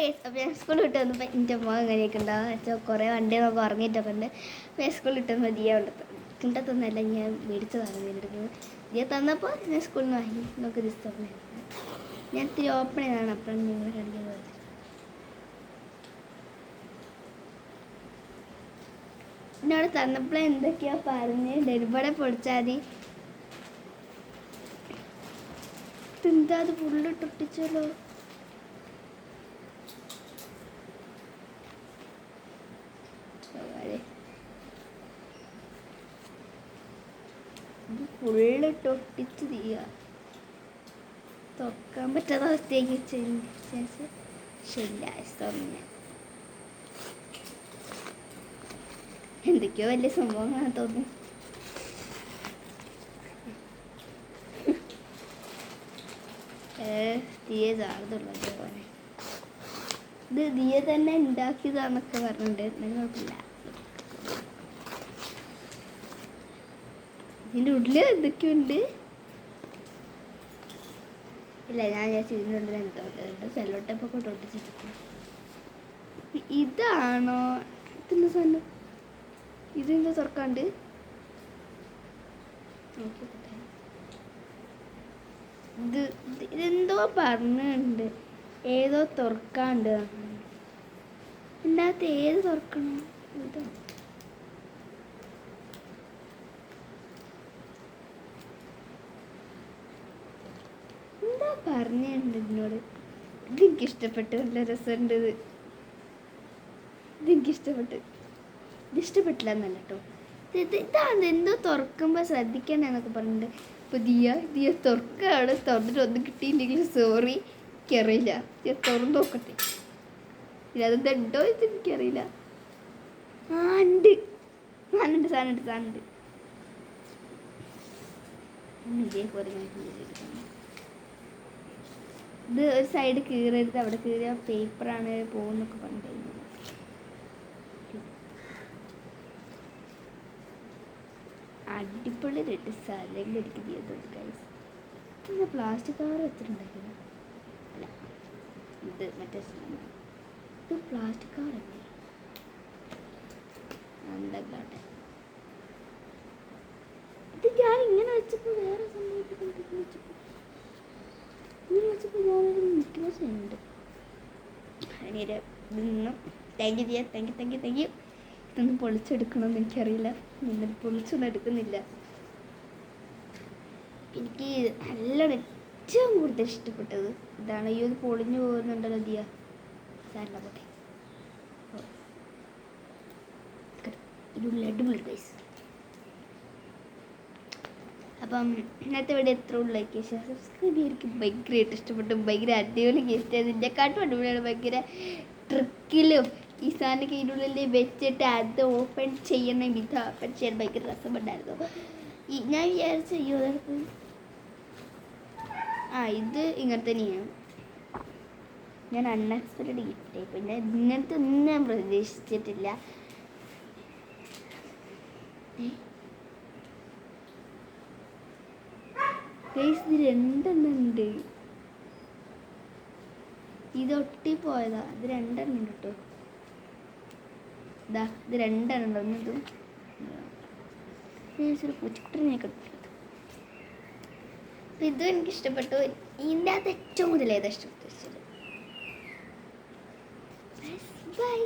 അപ്പോൾ ഞാൻ സ്കൂളിൽ വിട്ട് വന്നപ്പോൾ എൻ്റെ അമ്മ അങ്ങനെയൊക്കെ ഉണ്ടാവും വെച്ചാൽ കുറേ വണ്ടി നമുക്ക് ഉറങ്ങിയിട്ടൊക്കെ ഉണ്ട്. അപ്പോൾ ഞാൻ സ്കൂളിൽ വിട്ട് വന്നപ്പോൾ ദിയ കിണ്ടത്തൊന്നല്ല ഞാൻ മേടിച്ചതാണ് എടുക്കുന്നത്. ദിയ തന്നപ്പോൾ ഞാൻ സ്കൂളിൽ നിന്ന് വാങ്ങി. നമുക്ക് ദിസ്തം ഞാൻ ഇത്തിരി ഓപ്പൺ ചെയ്താണ്. അപ്പോഴാണ് നിങ്ങൾ കാണിക്കുന്നത്. എന്നോട് തന്നപ്പോൾ എന്തൊക്കെയാ പറഞ്ഞ് ഡെലിവറി പൊടിച്ചാൽ മതി. എന്താ അത് ഫുള്ളിട്ടൊട്ടിച്ചല്ലോ. ഇത് ഫുള്ളിട്ടൊട്ടിച്ച് തീയ തുറക്കാൻ പറ്റാത്ത അവസ്ഥയ്ക്ക് ശേഷം ശരിയായ എന്തൊക്കെയോ വലിയ സംഭവങ്ങളാണ് തോന്നുന്നു. ദിയ ചാർജുള്ളത് പോലെ ഇത് ദിയ തന്നെ ഉണ്ടാക്കിയതാന്നൊക്കെ പറഞ്ഞിട്ടുണ്ട്. കുഴപ്പമില്ല. ഇതിൻ്റെ ഉള്ളിൽ എന്തൊക്കെയുണ്ട് ഇല്ല. ഞാൻ ഇതിൻ്റെ ഉള്ളിൽ എന്തോ സെല്ലോ ടേപ്പൊക്കെ ഒട്ടിച്ചിട്ടുണ്ട്. ഇതാണോ ഇതെന്താ സാധനം? ഇതെന്താ തുറക്കാണ്ട് ഇതെന്തോ പറഞ്ഞുണ്ട്. ഏതോ തുറക്കാണ്ട് ഇതിനകത്ത് ഏത് തുറക്കണം? ഇതോ എന്താ പറഞ്ഞുണ്ട് ഇതിനോട്. ഇതെനിക്കിഷ്ടപ്പെട്ടു. നല്ല രസമുണ്ട്. ഇതെനിക്കിഷ്ടപ്പെട്ടു. ഇതിഷ്ടപ്പെട്ടില്ല എന്നല്ല കേട്ടോ. ഇതാണ് എന്തോ തുറക്കുമ്പോൾ ശ്രദ്ധിക്കണമെന്നൊക്കെ പറഞ്ഞിട്ടുണ്ട്. അപ്പോൾ ദിയ തുറക്കുകയാണ്. തുറന്നിട്ട് ഒന്നും കിട്ടിയില്ലെങ്കിൽ സോറി, എനിക്കറിയില്ല. ഞാൻ തുറന്ന് നോക്കട്ടെ. ഇല്ല അതെന്തോ ഇത് എനിക്കറിയില്ല. ഉണ്ട് സാധനമുണ്ട്. ഇതേപോലെ ഇത് ഒരു സൈഡ് കീറരുത്, അവിടെ കീറിയ പേപ്പറാണ് പോകുന്നൊക്കെ പറഞ്ഞിട്ടുണ്ടായിരുന്നു. അടിപൊളി റെഡ് സ്ഥലം എനിക്ക് ചെയ്തത് ഗൈസ്. പിന്നെ പ്ലാസ്റ്റിക് കവർ വെച്ചിട്ടുണ്ടായിരുന്നു. അല്ല ഇത് മറ്റേ ഇത് പ്ലാസ്റ്റിക് കവറല്ലേ? എന്താട്ടെ ഇത് ഞാൻ ഇങ്ങനെ വെച്ചപ്പോൾ വേറെ സംഭവിച്ചിട്ട് വെച്ചപ്പോൾ ഞാനൊരു മിക്ക ഉണ്ട്. അതിന് നിന്നും താങ്ക് യു. ഇതൊന്നും പൊളിച്ചെടുക്കണമെന്ന് എനിക്കറിയില്ല. എന്നിട്ട് പൊളിച്ചൊന്നും എടുക്കുന്നില്ല. എനിക്ക് നല്ലോണം ഏറ്റവും കൂടുതൽ ഇഷ്ടപ്പെട്ടത് ഇതാണ്. ഈ ഒരു പൊളിഞ്ഞു പോകുന്നുണ്ടല്ലോ ദിയ സാറിൻ്റെ പോട്ടെ. അടിപൊളി ഗൈസ്. അപ്പം ഇന്നത്തെ വീഡിയോ എത്ര ലൈക്ക് സബ്സ്ക്രൈബ് ചെയ്യാൻ എനിക്ക് ഭയങ്കരമായിട്ട് ഇഷ്ടപ്പെട്ടു. ഭയങ്കര അടിപൊളി ഗിഫ്റ്റ് ആയിരുന്നു. ഇതിനെക്കാട്ടും അടിപൊളിയാണ്. ഭയങ്കര ട്രിക്കിലും ഈ സാധനമൊക്കെ ഇതിനുള്ളിൽ വെച്ചിട്ട് അത് ഓപ്പൺ ചെയ്യണം. ഇത് ഓപ്പൺ ചെയ്യാൻ ഭയങ്കര രസമുണ്ടായിരുന്നു. ഞാൻ വിചാരിച്ച ഇത് ഇങ്ങനെ തന്നെയാണ്. ഞാൻ അൺഎക്സ്പെക്റ്റഡ് ഗിഫ്റ്റ്. പിന്നെ ഇങ്ങനത്തെ ഒന്നും ഞാൻ പ്രതീക്ഷിച്ചിട്ടില്ല. ഗൈസ് ഇത് രണ്ടെണ്ണുണ്ട്. ഇതൊട്ടിപ്പോയതാ. ഇത് രണ്ടെണ്ണം ഉണ്ട് കേട്ടോ. ഇത് രണ്ടെണ്ണം ഉണ്ട്. ഒന്നിതും ഒരു പൂച്ചക്കുട്ടനെയൊക്കെ എടുത്തത്. ഇതും എനിക്കിഷ്ടപ്പെട്ടു. ഇതിൻ്റെ അകത്ത് ഏറ്റവും കൂടുതൽ ഏതാ ഇഷ്ടപ്പെട്ടു? ബൈ.